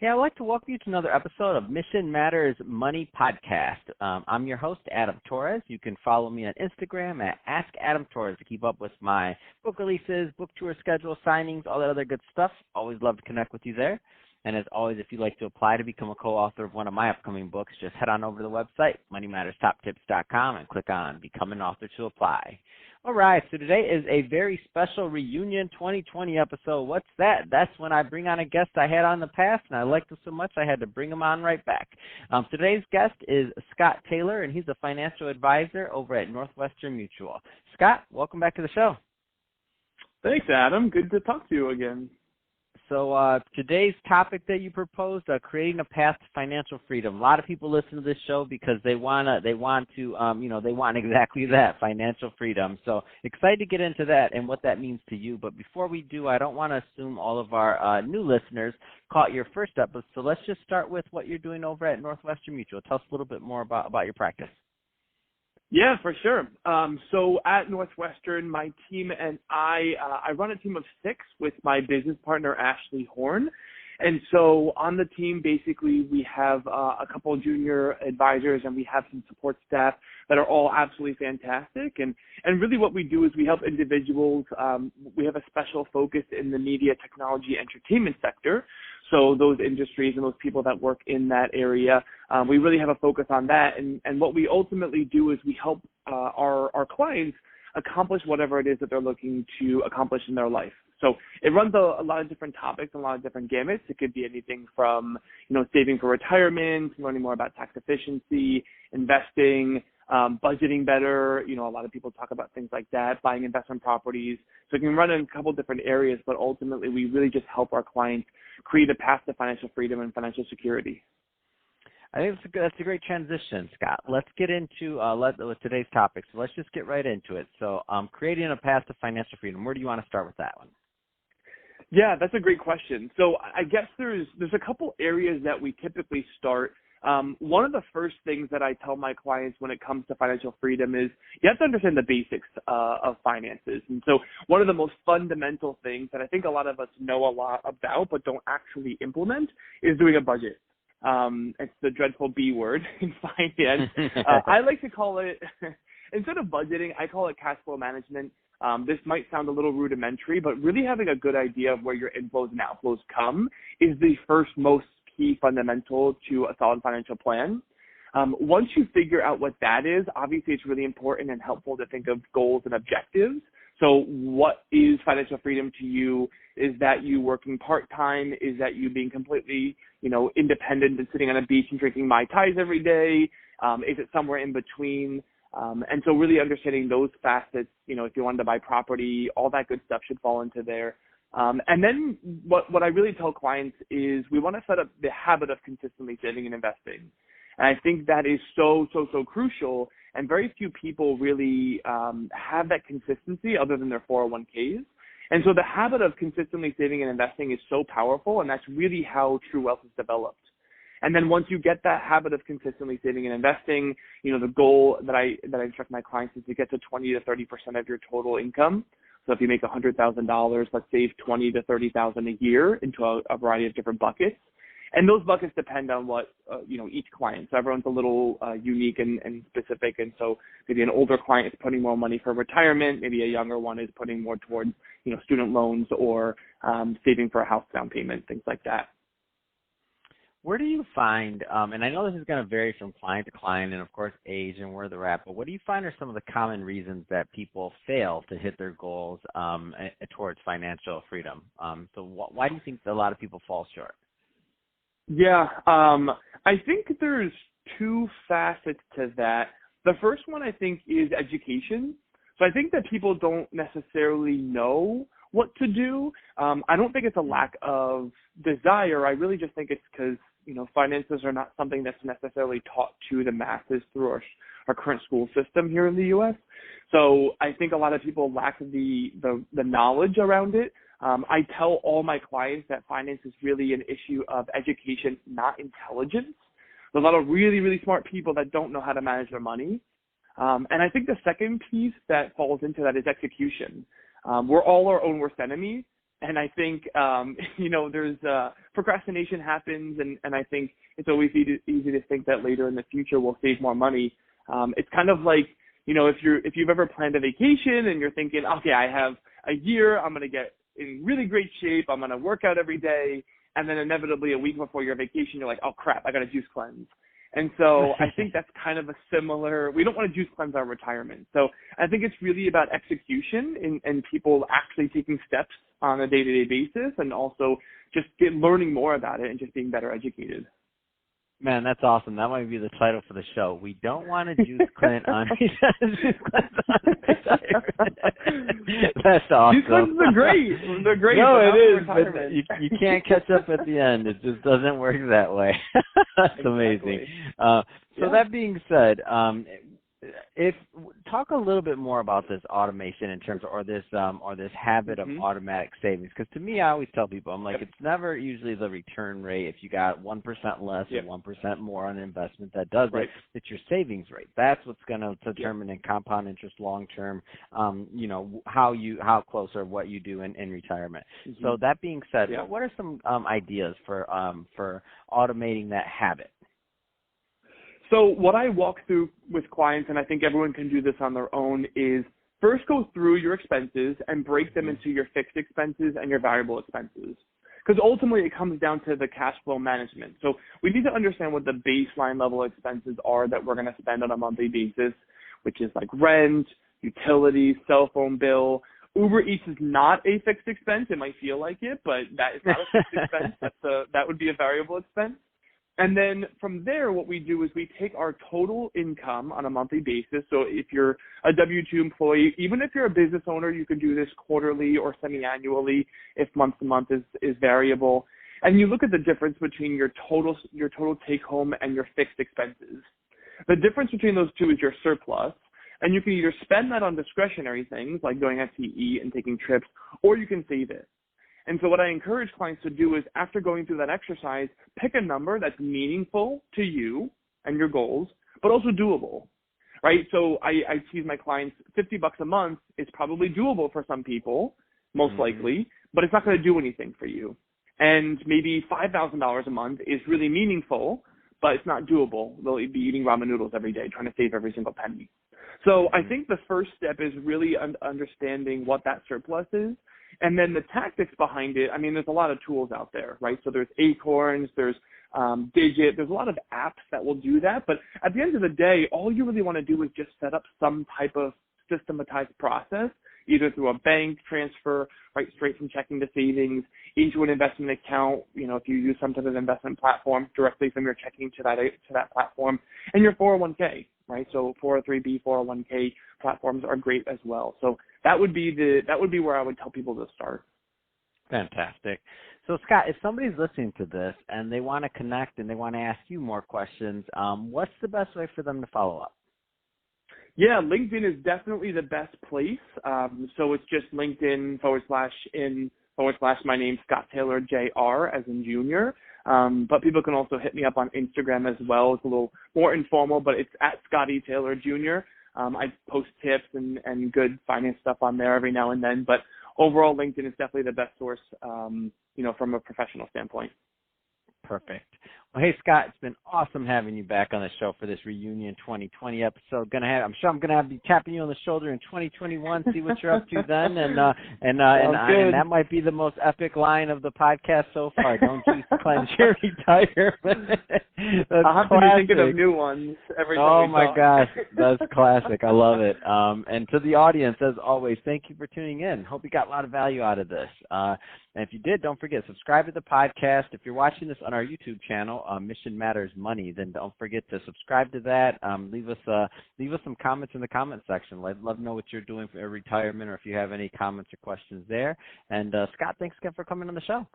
Hey, I'd like to welcome you to another episode of Mission Matters Money Podcast. I'm your host, Adam Torres. You can follow me on Instagram at AskAdamTorres to keep up with my book releases, book tour schedule, signings, all that other good stuff. Always love to connect with you there. And as always, if you'd like to apply to become a co-author of one of my upcoming books, just head on over to the website, moneymatterstoptips.com, and click on Become an Author to apply. All right, so today is a very special reunion 2020 episode. What's that? That's when I bring on a guest I had on the past, and I liked him so much I had to bring him on right back. Today's guest is Scott Taylor, and he's a financial advisor over at Northwestern Mutual. Scott, welcome back to the show. Thanks, Adam. Good to talk to you again. So today's topic that you proposed, creating a path to financial freedom. A lot of people listen to this show because they want exactly that, financial freedom. So excited to get into that and what that means to you. But before we do, I don't want to assume all of our new listeners caught your first episode. So let's just start with what you're doing over at Northwestern Mutual. Tell us a little bit more about your practice. Yeah, for sure. So at Northwestern, my team and I run a team of 6 with my business partner, Ashley Horn. And so on the team, basically, we have a couple of junior advisors and we have some support staff that are all absolutely fantastic. And really what we do is we help individuals. We have a special focus in the media, technology, entertainment sector. So those industries and those people that work in that area, we really have a focus on that. And what we ultimately do is we help our clients accomplish whatever it is that they're looking to accomplish in their life. So it runs a lot of different topics and a lot of different gamuts. It could be anything from, saving for retirement, learning more about tax efficiency, investing, budgeting better. A lot of people talk about things like that, buying investment properties. So it can run in a couple different areas, but ultimately we really just help our clients create a path to financial freedom and financial security. I think that's a great transition, Scott. Let's get into today's topic. So let's just get right into it. So creating a path to financial freedom. Where do you want to start with that one? Yeah, that's a great question. So I guess there's a couple areas that we typically start. One of the first things that I tell my clients when it comes to financial freedom is you have to understand the basics of finances. And so one of the most fundamental things that I think a lot of us know a lot about but don't actually implement is doing a budget. It's the dreadful B word in finance. I like to call it, instead of budgeting, I call it cash flow management. This might sound a little rudimentary, but really having a good idea of where your inflows and outflows come is the first most key fundamental to a solid financial plan. Once you figure out what that is, obviously it's really important and helpful to think of goals and objectives. So what is financial freedom to you? Is that you working part-time? Is that you being completely, independent and sitting on a beach and drinking Mai Tais every day? Is it somewhere in between? And so really understanding those facets, if you wanted to buy property, all that good stuff should fall into there. And then what I really tell clients is we want to set up the habit of consistently saving and investing. And I think that is so crucial. And very few people really have that consistency other than their 401ks. And so the habit of consistently saving and investing is so powerful, and that's really how true wealth is developed. And then once you get that habit of consistently saving and investing, the goal that I instruct my clients is to get to 20 to 30% of your total income. So if you make $100,000, let's save $20,000 to $30,000 a year into a variety of different buckets. And those buckets depend on what, each client. So everyone's a little unique and specific. And so maybe an older client is putting more money for retirement. Maybe a younger one is putting more towards, student loans or saving for a house down payment, things like that. Where do you find, and I know this is going to vary from client to client and, of course, age and where they're at, but what do you find are some of the common reasons that people fail to hit their goals towards financial freedom? So why do you think that a lot of people fall short? Yeah, I think there's 2 facets to that. The first one, I think, is education. So I think that people don't necessarily know what to do. I don't think it's a lack of desire. I really just think it's because, finances are not something that's necessarily taught to the masses through our current school system here in the U.S. So I think a lot of people lack the knowledge around it. I tell all my clients that finance is really an issue of education, not intelligence. There's a lot of really, really smart people that don't know how to manage their money. And I think the second piece that falls into that is execution. We're all our own worst enemy. And I think, there's procrastination happens, and I think it's always easy to think that later in the future we'll save more money. It's kind of like, if you've ever planned a vacation and you're thinking, okay, I have a year, I'm going to get in really great shape, I'm going to work out every day, and then inevitably a week before your vacation, you're like, oh crap, I got to juice cleanse. And so I think that's kind of a similar, we don't want to juice cleanse our retirement. So I think it's really about execution and people actually taking steps on a day-to-day basis, and also just learning more about it and just being better educated. Man, that's awesome. That might be the title for the show. We don't want to juice cleanse on retirement. That's awesome. Juice cleanses are great. They're great. No, it is, but you can't catch up at the end. It just doesn't work that way. That's exactly. amazing. That being said, talk a little bit more about this automation in terms of, or this habit of automatic savings. Because to me, I always tell people, I'm like, it's never usually the return rate. If you got 1% less or 1% more on an investment that does it, it's your savings rate. That's what's going to determine in compound interest long term. How close or what you do in retirement. So that being said, what are some ideas for automating that habit? So what I walk through with clients, and I think everyone can do this on their own, is first go through your expenses and break them into your fixed expenses and your variable expenses. Because ultimately it comes down to the cash flow management. So we need to understand what the baseline level expenses are that we're going to spend on a monthly basis, which is like rent, utilities, cell phone bill. Uber Eats is not a fixed expense. It might feel like it, but that is not a fixed expense. That would be a variable expense. And then from there, what we do is we take our total income on a monthly basis. So if you're a W-2 employee, even if you're a business owner, you can do this quarterly or semi-annually if month to month is variable. And you look at the difference between your total take home and your fixed expenses. The difference between those two is your surplus. And you can either spend that on discretionary things like going out to eat and taking trips, or you can save it. And so what I encourage clients to do is, after going through that exercise, pick a number that's meaningful to you and your goals, but also doable, right? So I tease my clients, $50 a month is probably doable for some people, most likely, but it's not going to do anything for you. And maybe $5,000 a month is really meaningful, but it's not doable. They'll be eating ramen noodles every day, trying to save every single penny. So I think the first step is really understanding what that surplus is. And then the tactics behind it, I mean, there's a lot of tools out there, right? So there's Acorns, there's Digit, there's a lot of apps that will do that. But at the end of the day, all you really want to do is just set up some type of systematized process, either through a bank transfer, right, straight from checking to savings, into an investment account, if you use some type of investment platform, directly from your checking to that platform, and your 401k, right? So 403b, 401k platforms are great as well. So that would be where I would tell people to start. Fantastic. So Scott, if somebody's listening to this and they want to connect and they want to ask you more questions, what's the best way for them to follow up? Yeah, LinkedIn is definitely the best place. So it's just LinkedIn / my name, Scott Taylor Jr. as in junior. But people can also hit me up on Instagram as well. It's a little more informal, but it's at Scotty Taylor Jr. I post tips and good finance stuff on there every now and then. But overall, LinkedIn is definitely the best source, from a professional standpoint. Perfect. Well, hey, Scott, it's been awesome having you back on the show for this reunion 2020 episode. I'm sure I'm gonna be tapping you on the shoulder in 2021, see what you're up to then, and that might be the most epic line of the podcast so far. Don't juice cleanse your retirement. I'll have to be thinking of new ones every time. Oh my gosh, that's classic. I love it. And to the audience, as always, thank you for tuning in. Hope you got a lot of value out of this. And if you did, don't forget, subscribe to the podcast. If you're watching this on our YouTube channel, Mission Matters Money, then don't forget to subscribe to that. Leave us some comments in the comment section. Let love know what you're doing for retirement, or if you have any comments or questions there. And Scott, thanks again for coming on the show.